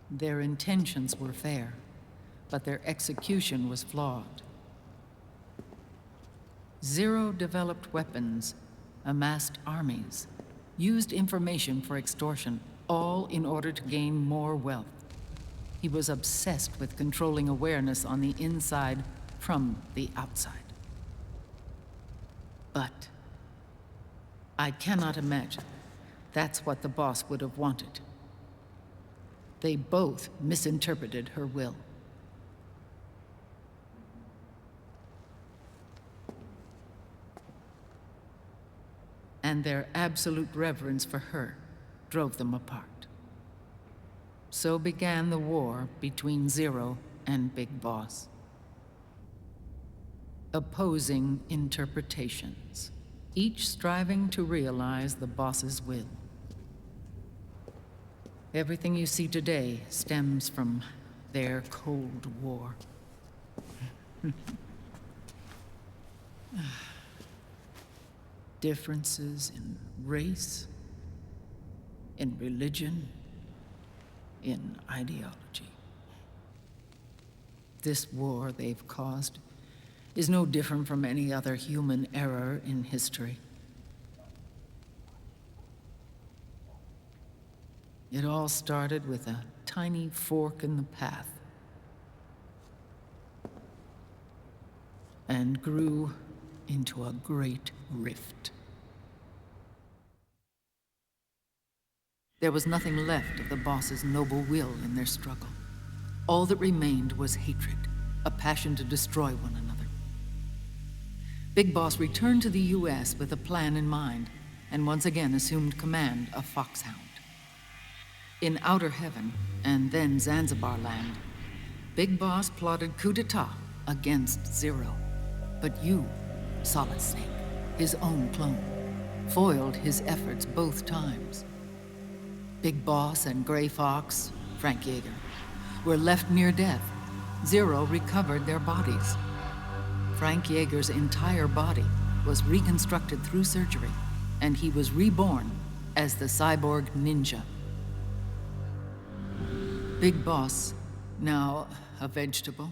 Their intentions were fair, but their execution was flawed. Zero developed weapons, amassed armies, used information for extortion, all in order to gain more wealth. He was obsessed with controlling awareness on the inside from the outside. But I cannot imagine that's what the boss would have wanted. They both misinterpreted her will. And their absolute reverence for her drove them apart. So began the war between Zero and Big Boss. Opposing interpretations, each striving to realize the boss's will. Everything you see today stems from their Cold War. Differences in race, in religion, in ideology. This war they've caused is no different from any other human error in history. It all started with a tiny fork in the path and grew into a great rift. There was nothing left of the boss's noble will in their struggle. All that remained was hatred, a passion to destroy one another. Big Boss returned to the US with a plan in mind, and once again assumed command of Foxhound. In Outer Heaven, and then Zanzibar Land, Big Boss plotted coup d'etat against Zero. But you, Solid Snake, his own clone, foiled his efforts both times. Big Boss and Gray Fox, Frank Yeager, were left near death. Zero recovered their bodies. Frank Yeager's entire body was reconstructed through surgery, and he was reborn as the cyborg ninja. Big Boss, now a vegetable,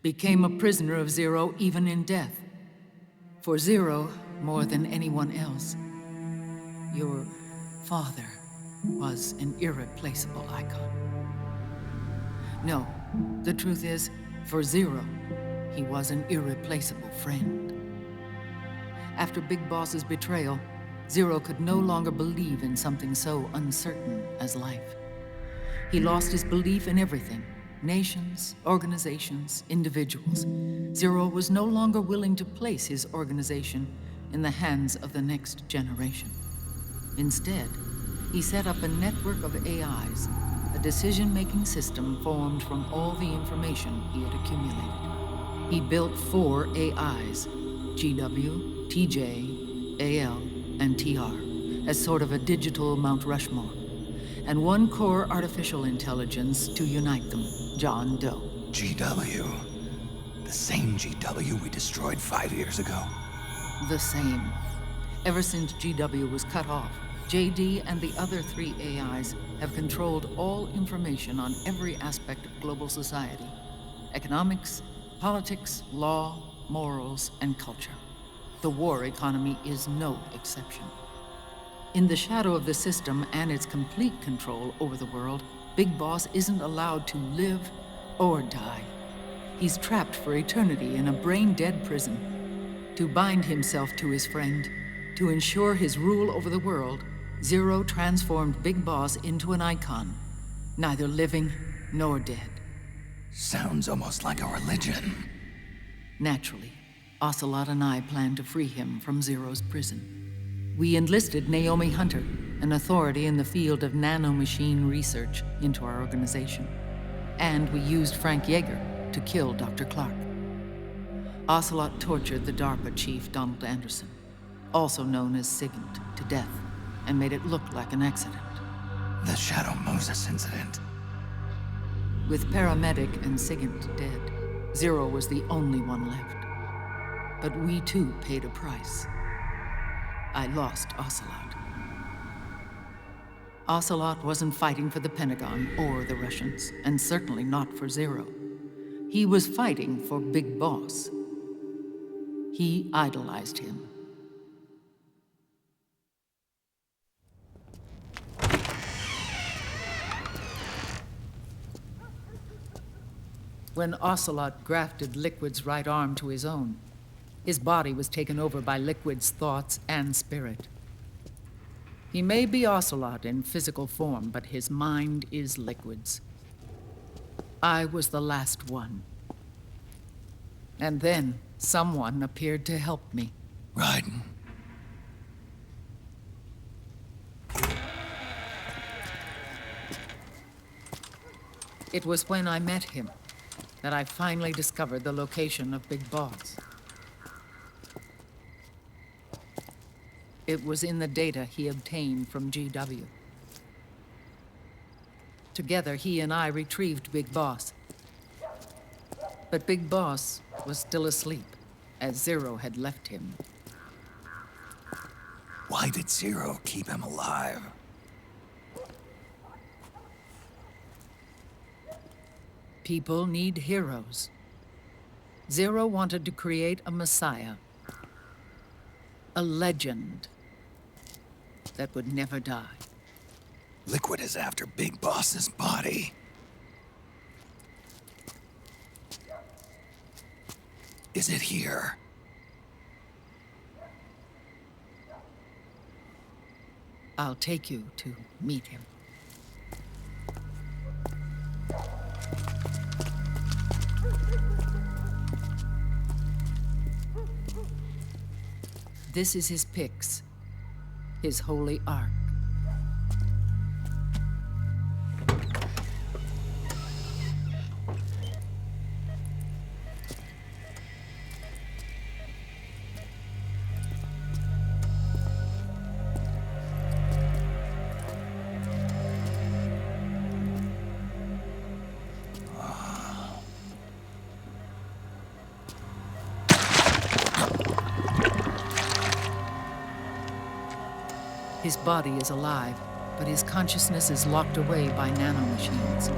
became a prisoner of Zero even in death. For Zero, more than anyone else, your father was an irreplaceable icon. No, the truth is, for Zero, he was an irreplaceable friend. After Big Boss's betrayal, Zero could no longer believe in something so uncertain as life. He lost his belief in everything. Nations, organizations, individuals. Zero was no longer willing to place his organization in the hands of the next generation. Instead, he set up a network of AIs, a decision-making system formed from all the information he had accumulated. He built 4 AIs, GW, TJ, AL, and TR, as sort of a digital Mount Rushmore, and 1 core artificial intelligence to unite them, John Doe. GW. The same GW we destroyed 5 years ago. The same. Ever since GW was cut off, JD and the other 3 AIs have controlled all information on every aspect of global society. Economics, politics, law, morals, and culture. The war economy is no exception. In the shadow of the system and its complete control over the world, Big Boss isn't allowed to live or die. He's trapped for eternity in a brain-dead prison. To bind himself to his friend, to ensure his rule over the world, Zero transformed Big Boss into an icon, neither living nor dead. Sounds almost like a religion. Naturally, Ocelot and I planned to free him from Zero's prison. We enlisted Naomi Hunter, an authority in the field of nanomachine research, into our organization. And we used Frank Yeager to kill Dr. Clark. Ocelot tortured the DARPA chief, Donald Anderson, also known as Sigint, to death, and made it look like an accident. The Shadow Moses incident. With Paramedic and Sigint dead, Zero was the only one left. But we too paid a price. I lost Ocelot. Ocelot wasn't fighting for the Pentagon or the Russians, and certainly not for Zero. He was fighting for Big Boss. He idolized him. When Ocelot grafted Liquid's right arm to his own, his body was taken over by Liquid's thoughts and spirit. He may be Ocelot in physical form, but his mind is Liquid's. I was the last one. And then someone appeared to help me. Raiden. It was when I met him that I finally discovered the location of Big Boss. It was in the data he obtained from GW. Together, he and I retrieved Big Boss. But Big Boss was still asleep, as Zero had left him. Why did Zero keep him alive? People need heroes. Zero wanted to create a messiah. A legend that would never die. Liquid is after Big Boss's body. Is it here? I'll take you to meet him. This is his pyx, his holy ark. His body is alive, but his consciousness is locked away by nanomachines.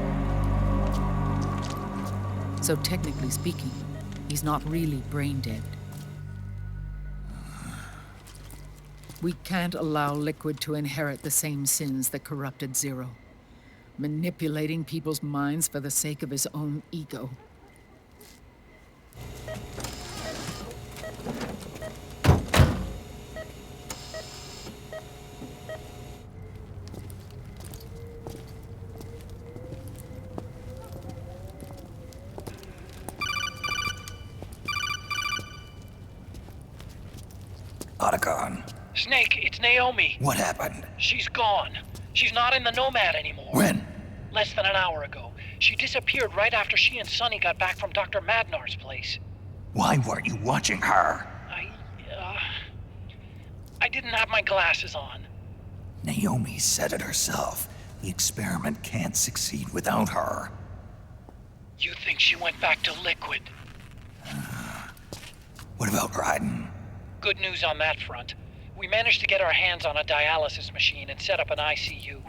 So technically speaking, he's not really brain dead. We can't allow Liquid to inherit the same sins that corrupted Zero, manipulating people's minds for the sake of his own ego. Otacon. Snake, it's Naomi. What happened? She's gone. She's not in the Nomad anymore. When? Less than an hour ago. She disappeared right after she and Sonny got back from Dr. Madnar's place. Why weren't you watching her? I didn't have my glasses on. Naomi said it herself. The experiment can't succeed without her. You think she went back to Liquid? What about Raiden? Good news on that front. We managed to get our hands on a dialysis machine and set up an ICU.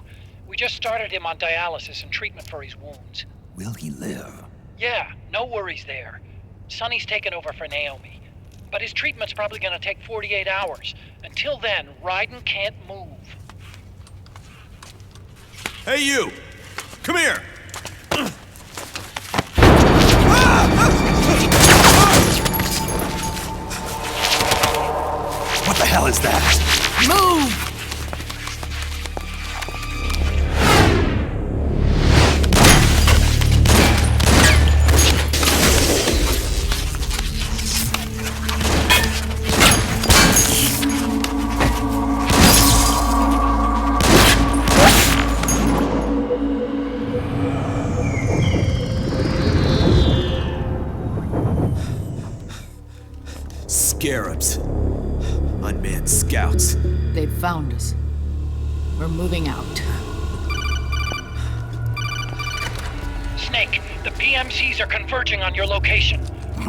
We just started him on dialysis and treatment for his wounds. Will he live? Yeah, no worries there. Sonny's taken over for Naomi. But his treatment's probably gonna take 48 hours. Until then, Raiden can't move. Hey, you! Come here! What the hell is that? Move! Scarabs. Unmanned scouts. They've found us. We're moving out. Snake, the PMCs are converging on your location.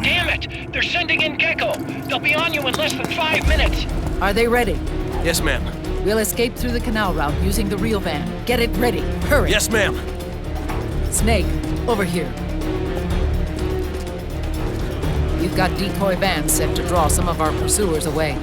Damn it! They're sending in Gecko! They'll be on you in less than 5 minutes! Are they ready? Yes, ma'am. We'll escape through the canal route using the real van. Get it ready. Hurry. Yes, ma'am. Snake, over here. We've got decoy vans set to draw some of our pursuers away.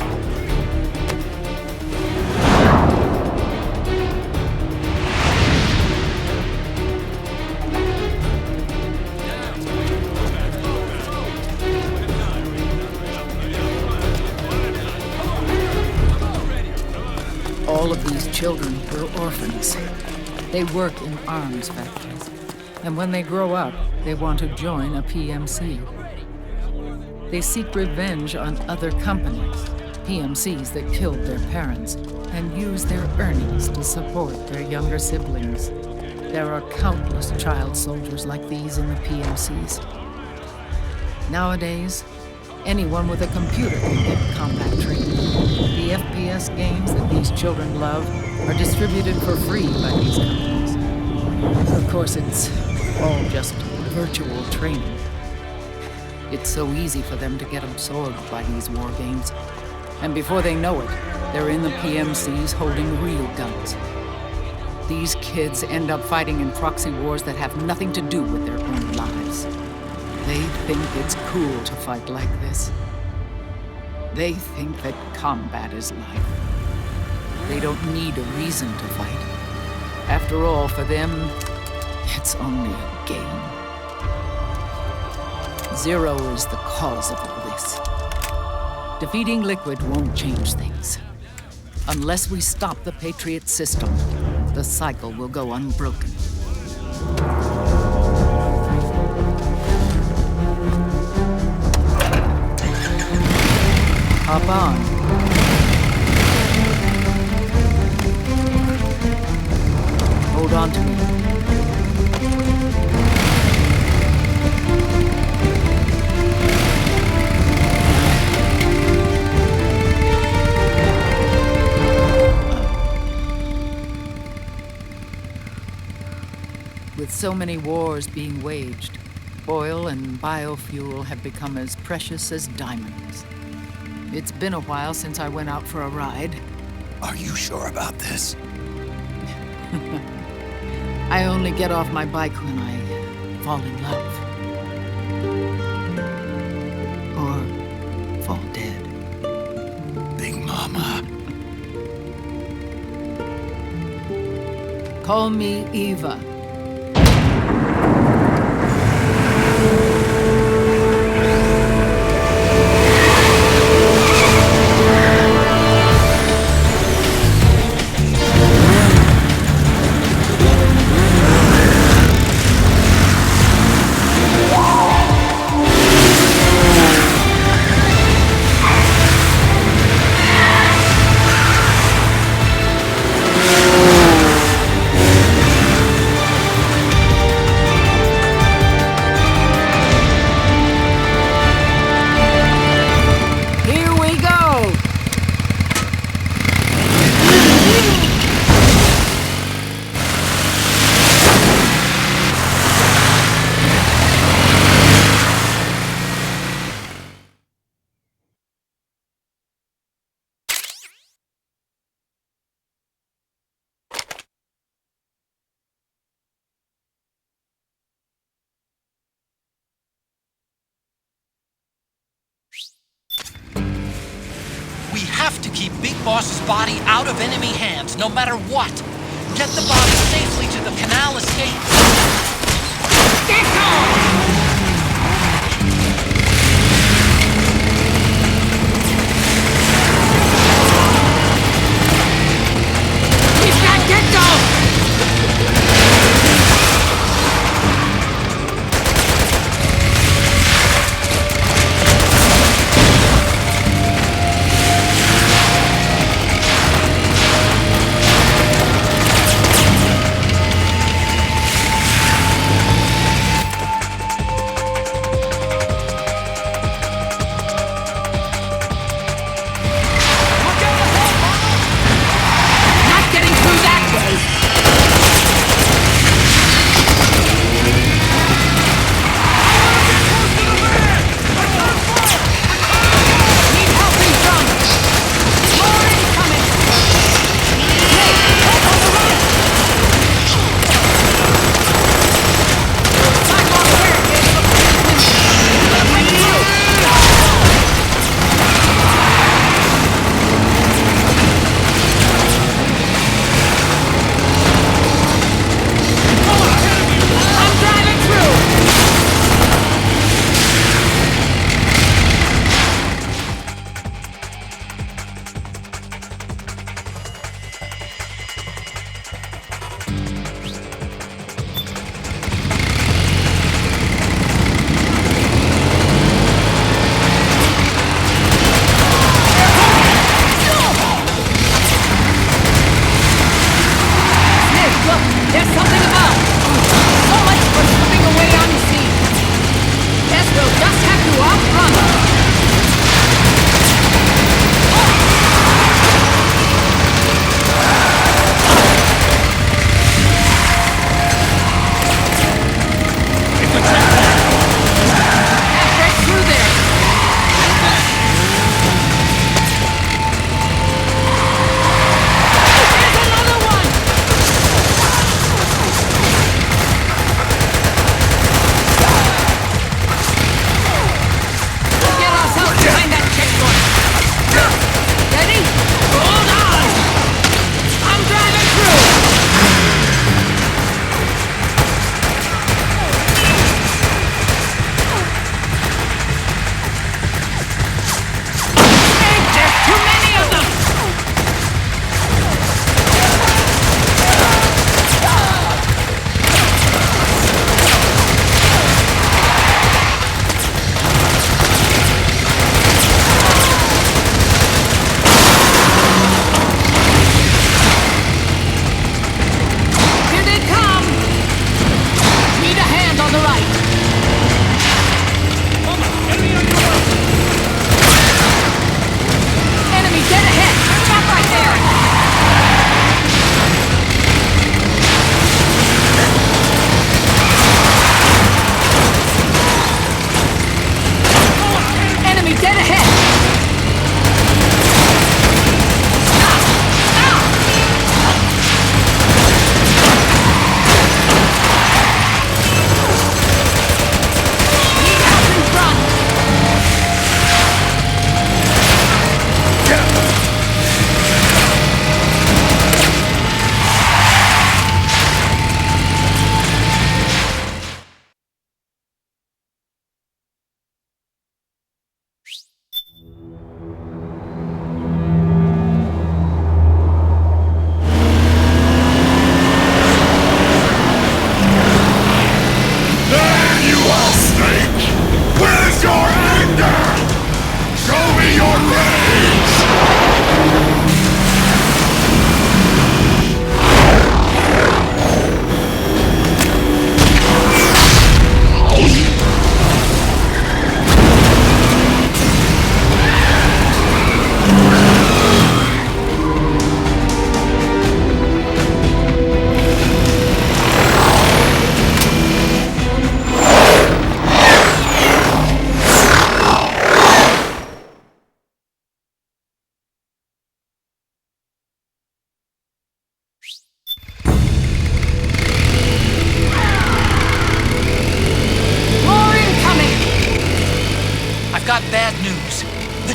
All of these children were orphans. They work in arms factories. And when they grow up, they want to join a PMC. They seek revenge on other companies, PMCs that killed their parents, and use their earnings to support their younger siblings. There are countless child soldiers like these in the PMCs. Nowadays, anyone with a computer can get combat training. The FPS games that these children love are distributed for free by these companies. Of course, it's all just virtual training. It's so easy for them to get absorbed by these war games. And before they know it, they're in the PMCs holding real guns. These kids end up fighting in proxy wars that have nothing to do with their own lives. They think it's cool to fight like this. They think that combat is life. They don't need a reason to fight. After all, for them, it's only a game. Zero is the cause of all this. Defeating Liquid won't change things. Unless we stop the Patriot system, the cycle will go unbroken. Hop on. Hold on to me. With so many wars being waged, oil and biofuel have become as precious as diamonds. It's been a while since I went out for a ride. Are you sure about this? I only get off my bike when I fall in love. Or fall dead. Big Mama. Call me Eva. We have to keep Big Boss's body out of enemy hands, no matter what. Get the body safely to the canal escape. Get going! We've got get go!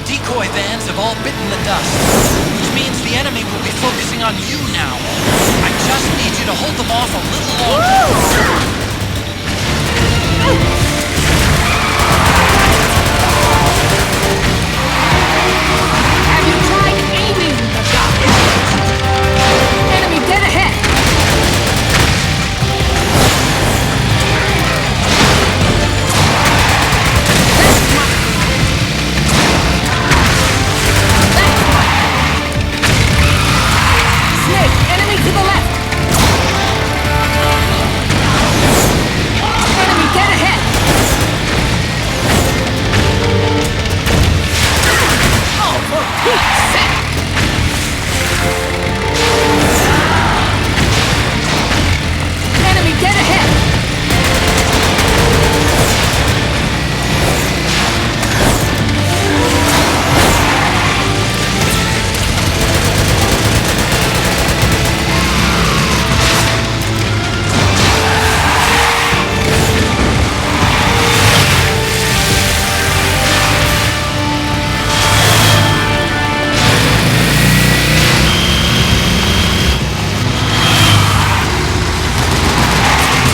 decoy vans have all bitten the dust, which means the enemy will be focusing on you now. I just need you to hold them off a little longer. Have you tried aiming the gun? Enemy dead ahead! Snake, enemy to the left! Enemy dead ahead! Oh, for Pete's sake! Enemy dead ahead!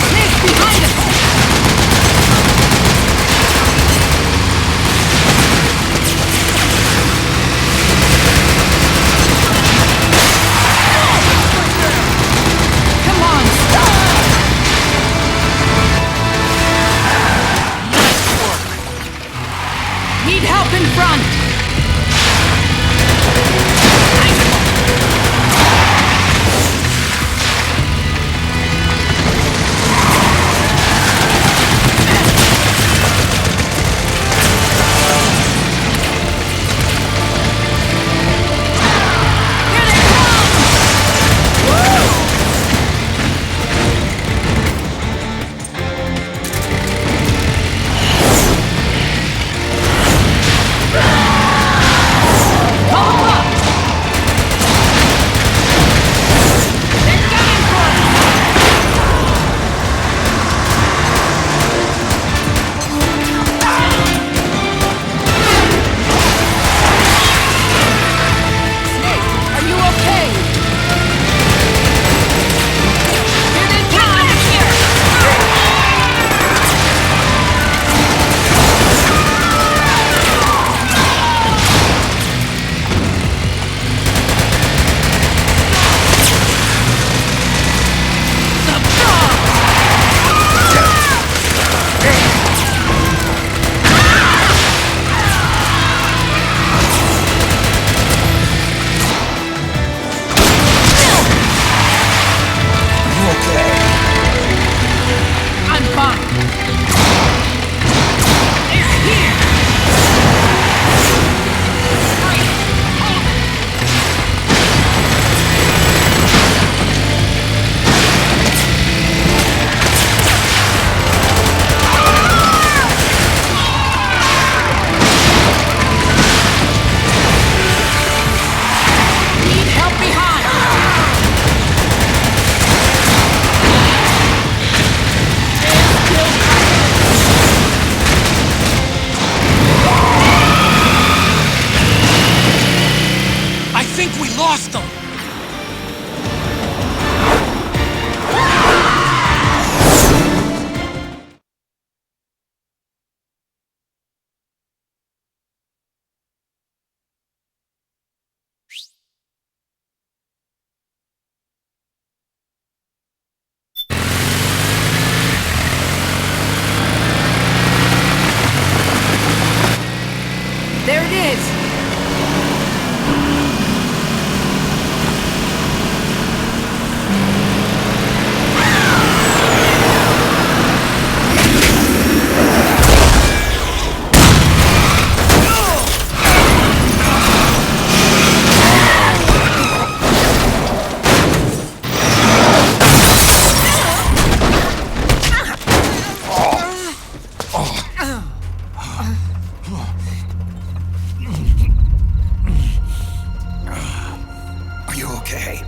Snake behind us! Come on, stop! Nice work. Need help in front! Here they come! Woo! Call them up! They're coming for us! Snake, are you okay? Here they come! You okay? I'm fine. They're here! Need help behind! I think we lost them. There it is! Are you okay?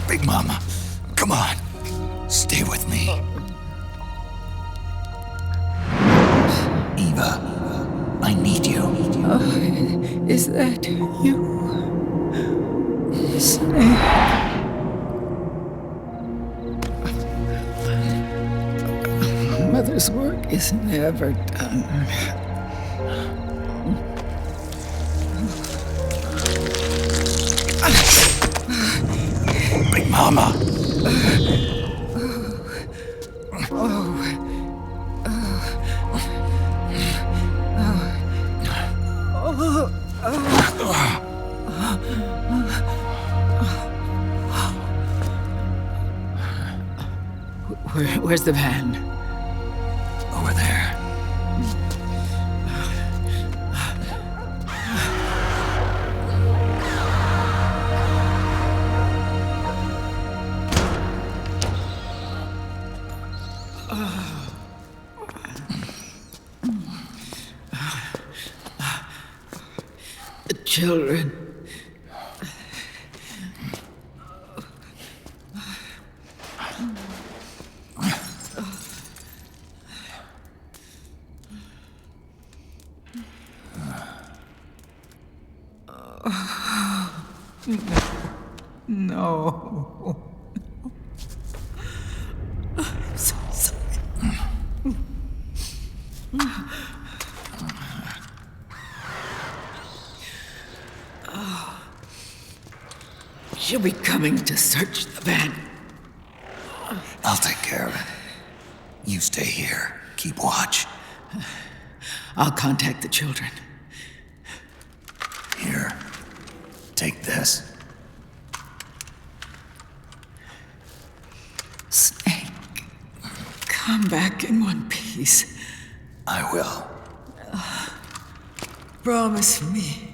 Big Mama, come on. Stay with me. Eva, Is that you? Snake. Mother's work is never done. Big Mama! Where's the van? Over there. The children. No. I'm so sorry. She'll be coming to search the van. I'll take care of it. You stay here. Keep watch. I'll contact the children. Here. Take this. Snake, come back in one piece. I will. Promise me.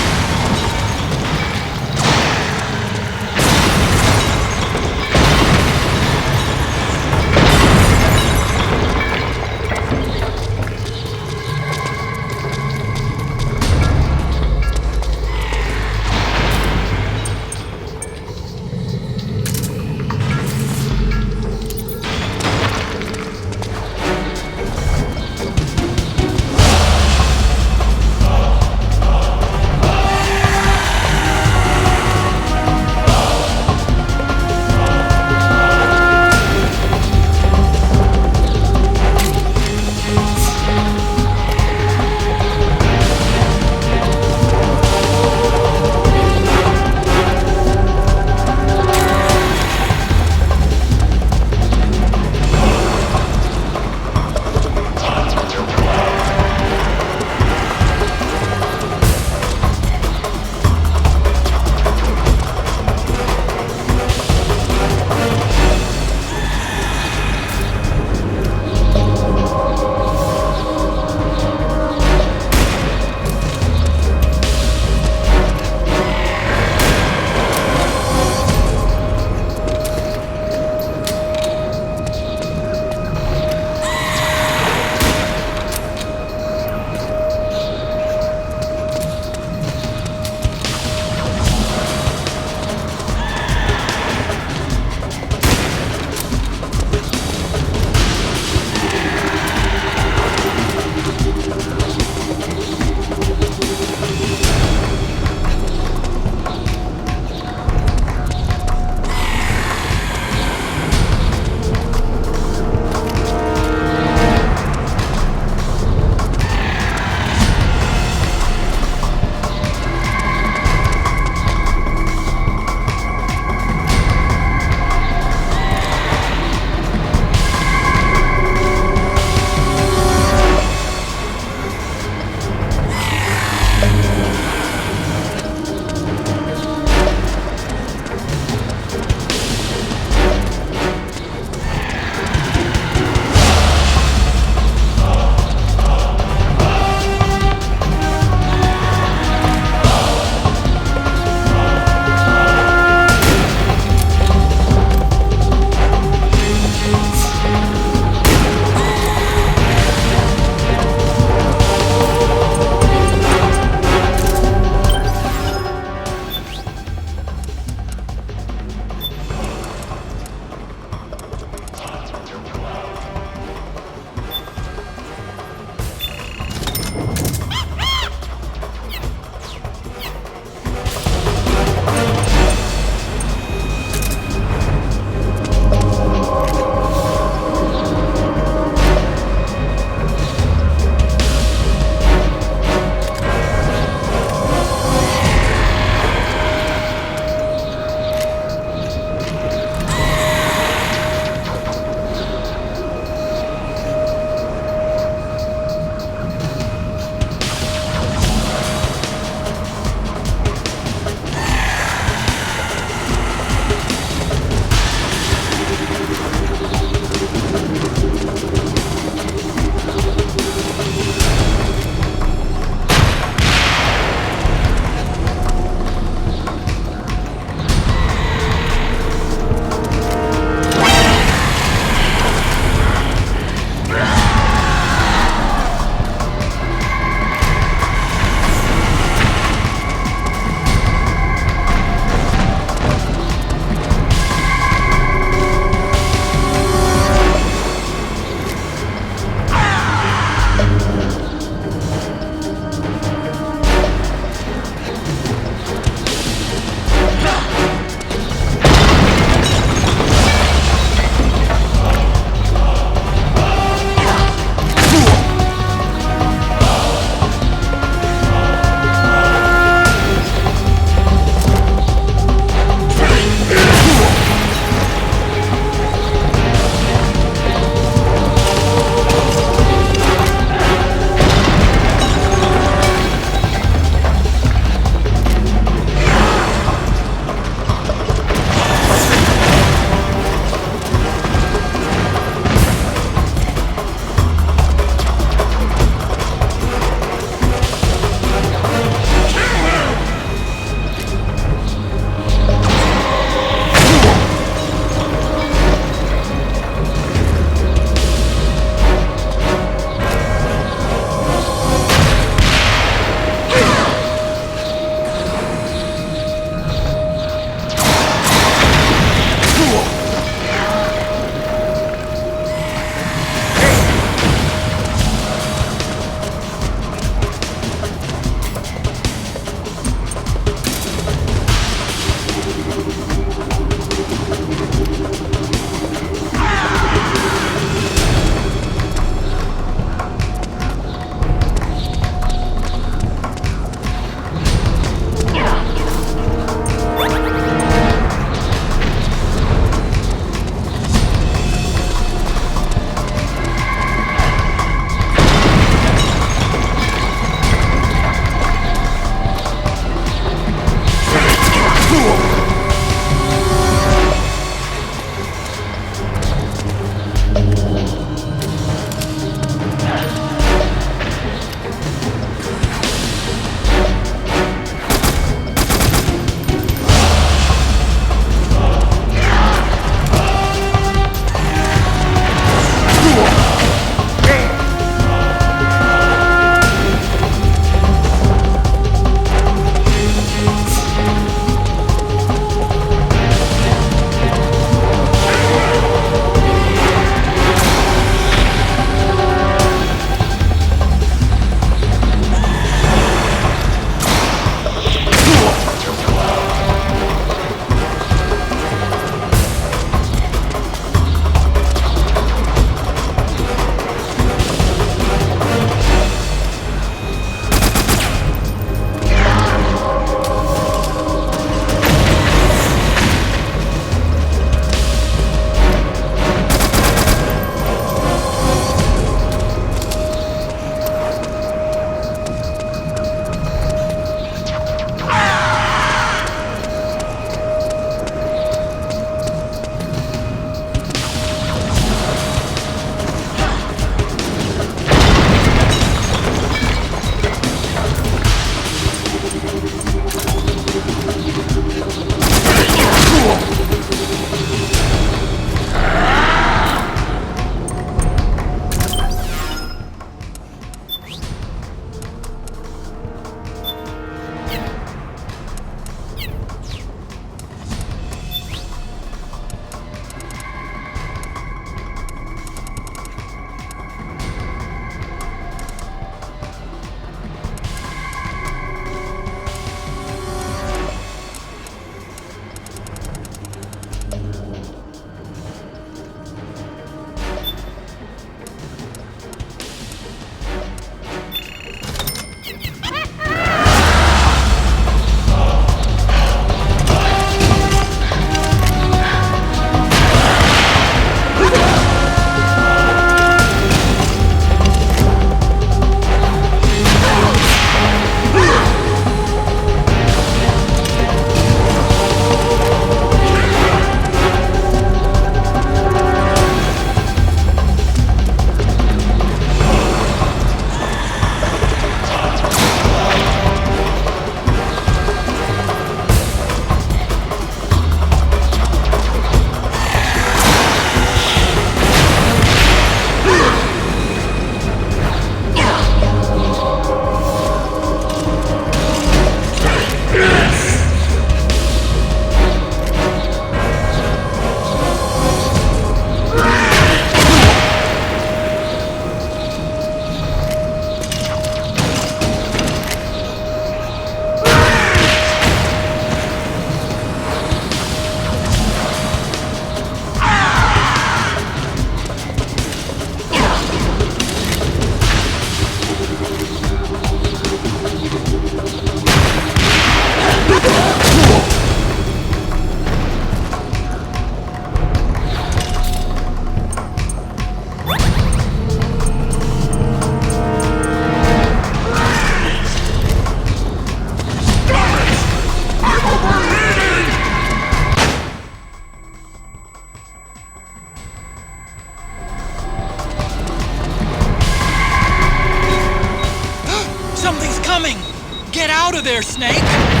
out of there, Snake!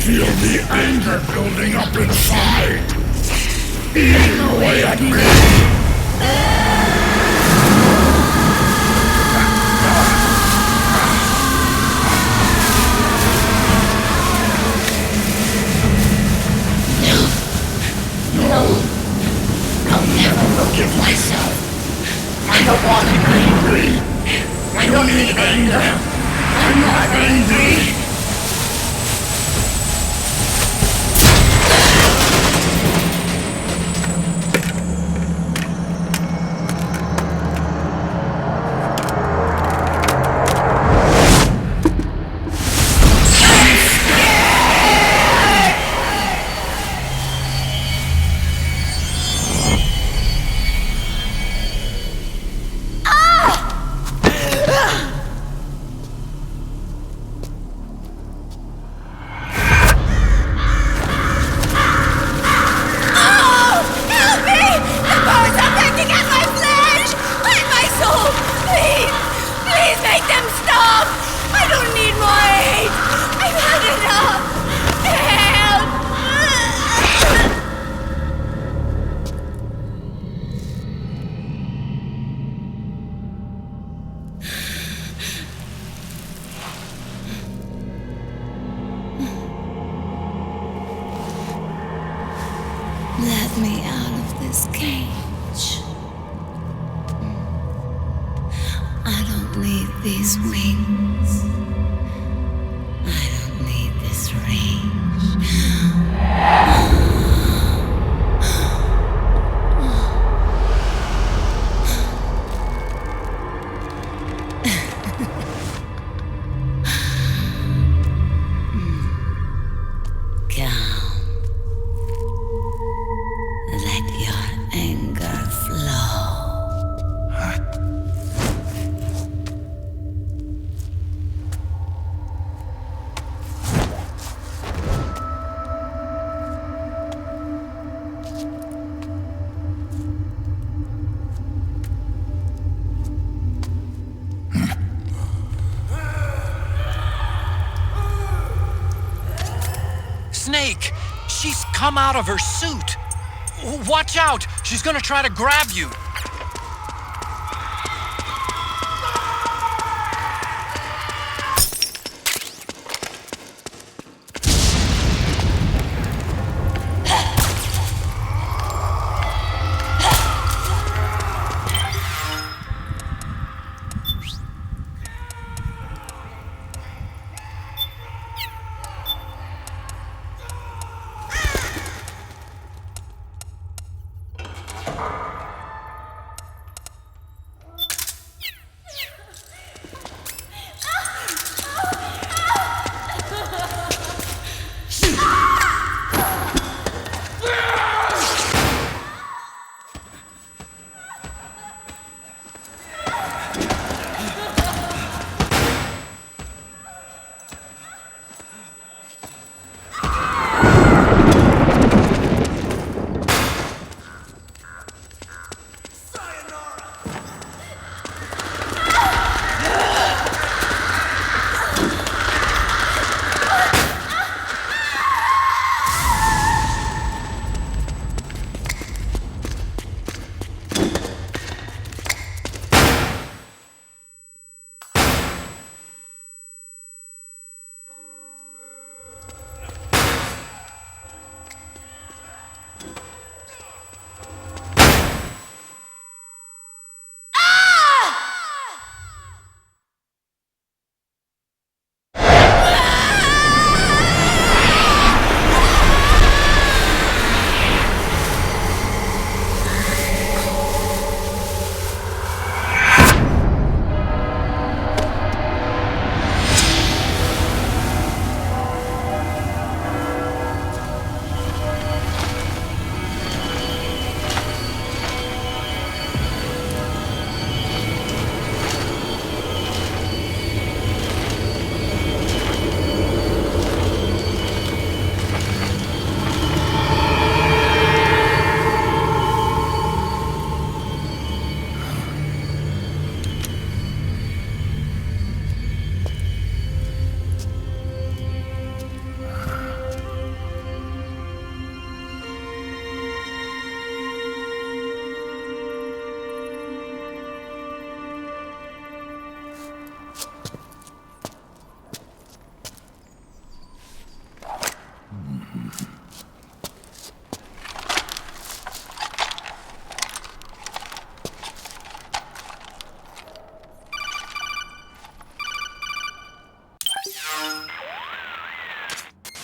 feel the anger building up inside, eating away at me. No, I'll never forgive myself. I don't want to be angry. I don't need anger. I'm not angry. Let me out of this cage. I don't need these wings. I don't need this range. Calm. Let your anger flow. Snake! She's come out of her suit! Watch out! She's gonna try to grab you!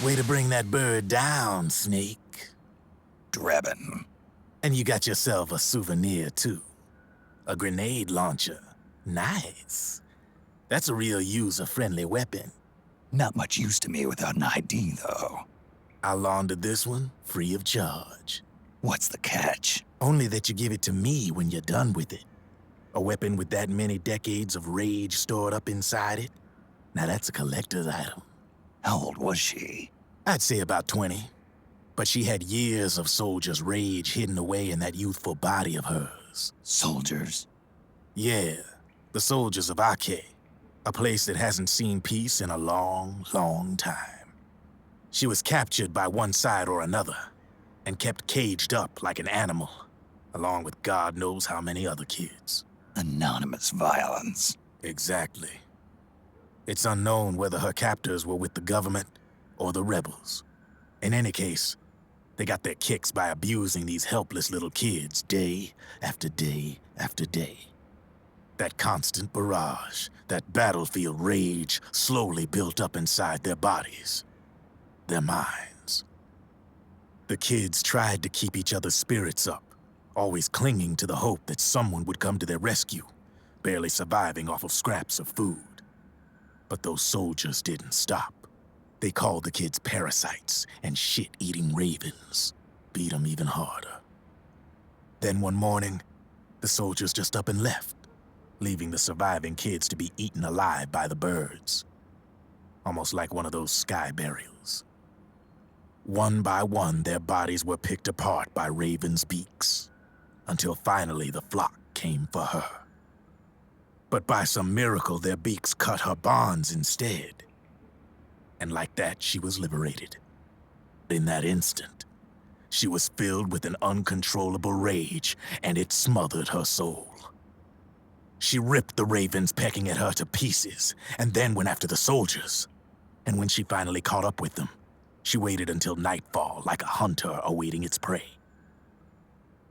Way to bring that bird down, Snake. Drebin. And you got yourself a souvenir, too. A grenade launcher. Nice. That's a real user-friendly weapon. Not much use to me without an ID, though. I'll launder this one free of charge. What's the catch? Only that you give it to me when you're done with it. A weapon with that many decades of rage stored up inside it? Now that's a collector's item. How old was she? I'd say about 20. But she had years of soldiers' rage hidden away in that youthful body of hers. Soldiers? Yeah, the soldiers of Ake. A place that hasn't seen peace in a long, long time. She was captured by one side or another, and kept caged up like an animal, along with God knows how many other kids. Anonymous violence. Exactly. It's unknown whether her captors were with the government or the rebels. In any case, they got their kicks by abusing these helpless little kids day after day after day. That constant barrage, that battlefield rage slowly built up inside their bodies, their minds. The kids tried to keep each other's spirits up, always clinging to the hope that someone would come to their rescue, barely surviving off of scraps of food. But those soldiers didn't stop. They called the kids parasites and shit-eating ravens, beat them even harder. Then one morning, the soldiers just up and left, leaving the surviving kids to be eaten alive by the birds. Almost like one of those sky burials. One by one, their bodies were picked apart by ravens' beaks, until finally the flock came for her. But by some miracle, their beaks cut her bonds instead. And like that, she was liberated. In that instant, she was filled with an uncontrollable rage, and it smothered her soul. She ripped the ravens pecking at her to pieces, and then went after the soldiers. And when she finally caught up with them, she waited until nightfall like a hunter awaiting its prey.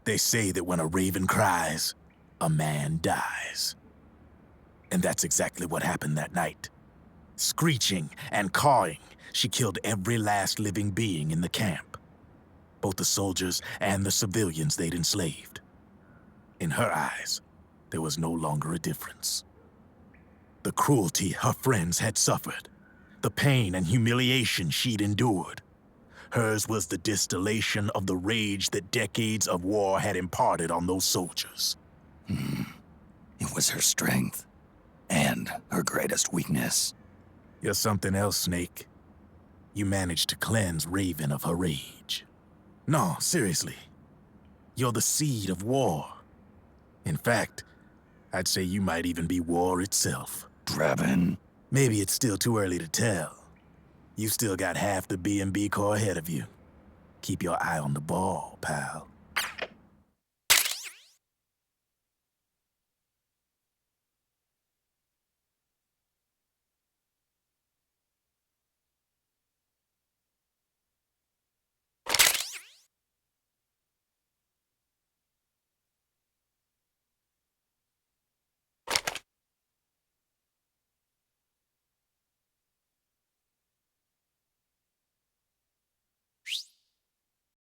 They say that when a raven cries, a man dies. And that's exactly what happened that night. Screeching and cawing, she killed every last living being in the camp. Both the soldiers and the civilians they'd enslaved. In her eyes, there was no longer a difference. The cruelty her friends had suffered, the pain and humiliation she'd endured. Hers was the distillation of the rage that decades of war had imparted on those soldiers. It was her strength, and her greatest weakness. You're something else, Snake. You managed to cleanse Raven of her rage. No, seriously. You're the seed of war. In fact, I'd say you might even be war itself. Drebin. Maybe it's still too early to tell. You still got half the B&B Corps ahead of you. Keep your eye on the ball, pal.